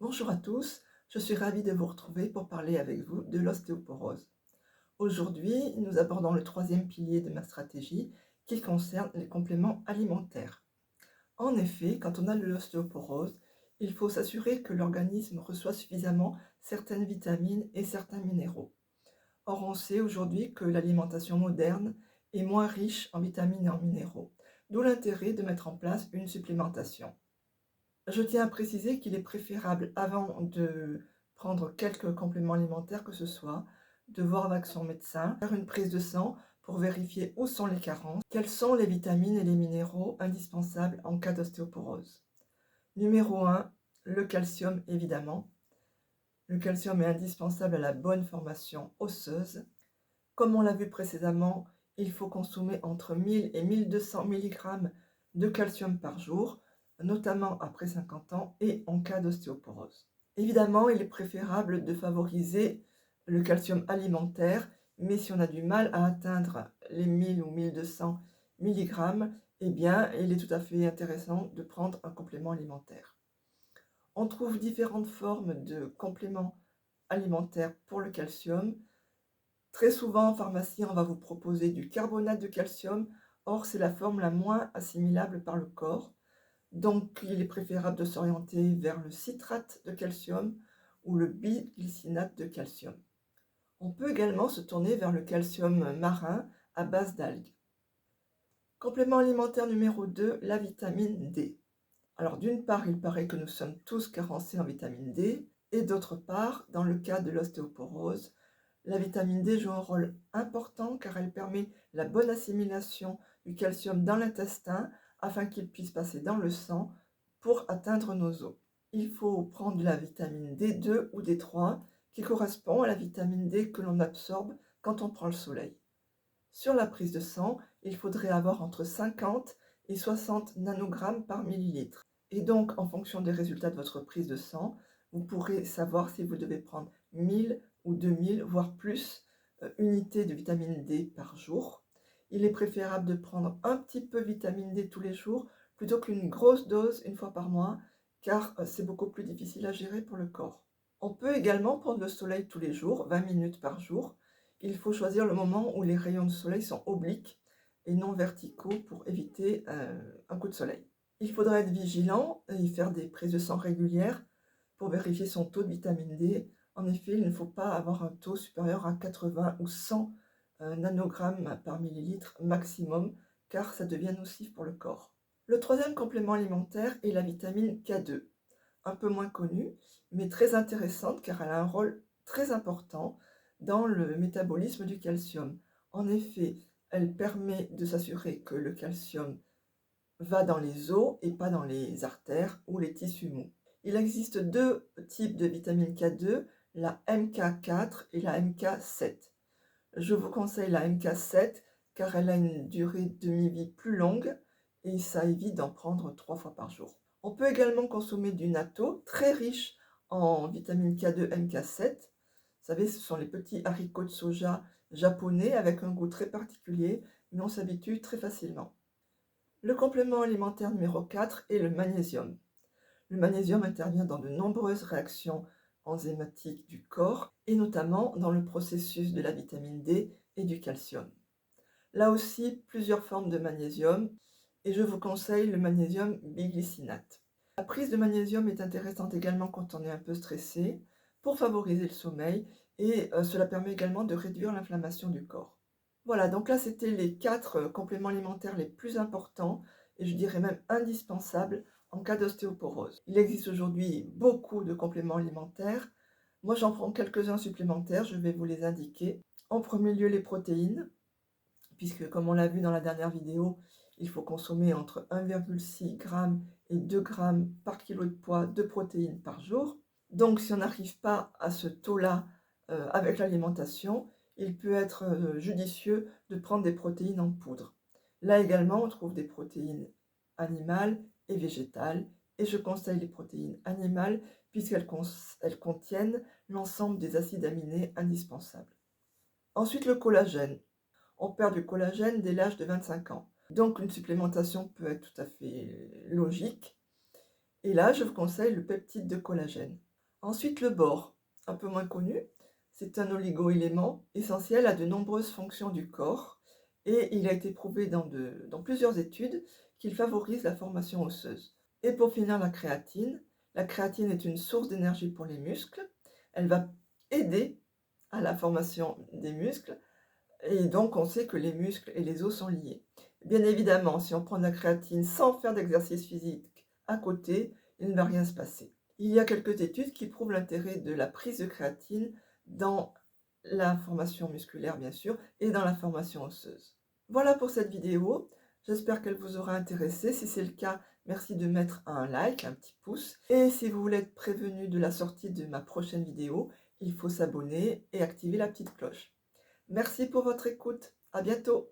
Bonjour à tous, je suis ravie de vous retrouver pour parler avec vous de l'ostéoporose. Aujourd'hui, nous abordons le troisième pilier de ma stratégie qui concerne les compléments alimentaires. En effet, quand on a de l'ostéoporose, il faut s'assurer que l'organisme reçoit suffisamment certaines vitamines et certains minéraux. Or, on sait aujourd'hui que l'alimentation moderne est moins riche en vitamines et en minéraux, d'où l'intérêt de mettre en place une supplémentation. Je tiens à préciser qu'il est préférable, avant de prendre quelques compléments alimentaires que ce soit, de voir avec son médecin, faire une prise de sang pour vérifier où sont les carences, quelles sont les vitamines et les minéraux indispensables en cas d'ostéoporose. Numéro 1, le calcium évidemment. Le calcium est indispensable à la bonne formation osseuse. Comme on l'a vu précédemment, il faut consommer entre 1000 et 1200 mg de calcium par jour, notamment après 50 ans et en cas d'ostéoporose. Évidemment, il est préférable de favoriser le calcium alimentaire, mais si on a du mal à atteindre les 1000 ou 1200 mg, eh bien, il est tout à fait intéressant de prendre un complément alimentaire. On trouve différentes formes de compléments alimentaires pour le calcium. Très souvent en pharmacie, on va vous proposer du carbonate de calcium. Or, c'est la forme la moins assimilable par le corps. Donc, il est préférable de s'orienter vers le citrate de calcium ou le biglycinate de calcium. On peut également se tourner vers le calcium marin à base d'algues. Complément alimentaire numéro 2, la vitamine D. Alors, d'une part, il paraît que nous sommes tous carencés en vitamine D, et d'autre part, dans le cas de l'ostéoporose, la vitamine D joue un rôle important car elle permet la bonne assimilation du calcium dans l'intestin afin qu'il puisse passer dans le sang pour atteindre nos os. Il faut prendre de la vitamine D2 ou D3 qui correspond à la vitamine D que l'on absorbe quand on prend le soleil. Sur la prise de sang, il faudrait avoir entre 50 et 60 nanogrammes par millilitre. Et donc, en fonction des résultats de votre prise de sang, vous pourrez savoir si vous devez prendre 1000 ou 2000, voire plus, unités de vitamine D par jour. Il est préférable de prendre un petit peu de vitamine D tous les jours plutôt qu'une grosse dose une fois par mois, car c'est beaucoup plus difficile à gérer pour le corps. On peut également prendre le soleil tous les jours, 20 minutes par jour. Il faut choisir le moment où les rayons de soleil sont obliques et non verticaux pour éviter un coup de soleil. Il faudra être vigilant et faire des prises de sang régulières pour vérifier son taux de vitamine D. En effet, il ne faut pas avoir un taux supérieur à 80 ou 100 nanogrammes par millilitre maximum, car ça devient nocif pour le corps. Le troisième complément alimentaire est la vitamine K2, un peu moins connue, mais très intéressante car elle a un rôle très important dans le métabolisme du calcium. En effet, elle permet de s'assurer que le calcium va dans les os et pas dans les artères ou les tissus mous. Il existe deux types de vitamine K2, la MK4 et la MK7. Je vous conseille la MK7 car elle a une durée de demi-vie plus longue et ça évite d'en prendre 3 fois par jour. On peut également consommer du natto, très riche en vitamine K2 MK7. Vous savez, ce sont les petits haricots de soja japonais avec un goût très particulier, mais on s'habitue très facilement. Le complément alimentaire numéro 4 est le magnésium. Le magnésium intervient dans de nombreuses réactions enzymatiques du corps et notamment dans le processus de la vitamine D et du calcium. Là aussi, plusieurs formes de magnésium et je vous conseille le magnésium biglycinate. La prise de magnésium est intéressante également quand on est un peu stressé pour favoriser le sommeil et cela permet également de réduire l'inflammation du corps. Voilà, donc là c'était les 4 compléments alimentaires les plus importants et je dirais même indispensables en cas d'ostéoporose. Il existe aujourd'hui beaucoup de compléments alimentaires. Moi j'en prends quelques-uns supplémentaires, je vais vous les indiquer. En premier lieu les protéines, puisque comme on l'a vu dans la dernière vidéo, il faut consommer entre 1,6 g et 2 g par kilo de poids de protéines par jour. Donc si on n'arrive pas à ce taux-là avec l'alimentation, il peut être judicieux de prendre des protéines en poudre. Là également, on trouve des protéines animales et végétales, et je conseille les protéines animales puisqu'elles contiennent l'ensemble des acides aminés indispensables. Ensuite, le collagène. On perd du collagène dès l'âge de 25 ans. Donc une supplémentation peut être tout à fait logique. Et là, je vous conseille le peptide de collagène. Ensuite, le bore, un peu moins connu, c'est un oligo-élément essentiel à de nombreuses fonctions du corps et il a été prouvé dans plusieurs études qu'il favorise la formation osseuse. Et pour finir, la créatine. La créatine est une source d'énergie pour les muscles. Elle va aider à la formation des muscles et donc on sait que les muscles et les os sont liés. Bien évidemment, si on prend de la créatine sans faire d'exercice physique à côté, il ne va rien se passer. Il y a quelques études qui prouvent l'intérêt de la prise de créatine dans la formation musculaire, bien sûr, et dans la formation osseuse. Voilà pour cette vidéo. J'espère qu'elle vous aura intéressé. Si c'est le cas, merci de mettre un like, un petit pouce. Et si vous voulez être prévenu de la sortie de ma prochaine vidéo, il faut s'abonner et activer la petite cloche. Merci pour votre écoute. À bientôt.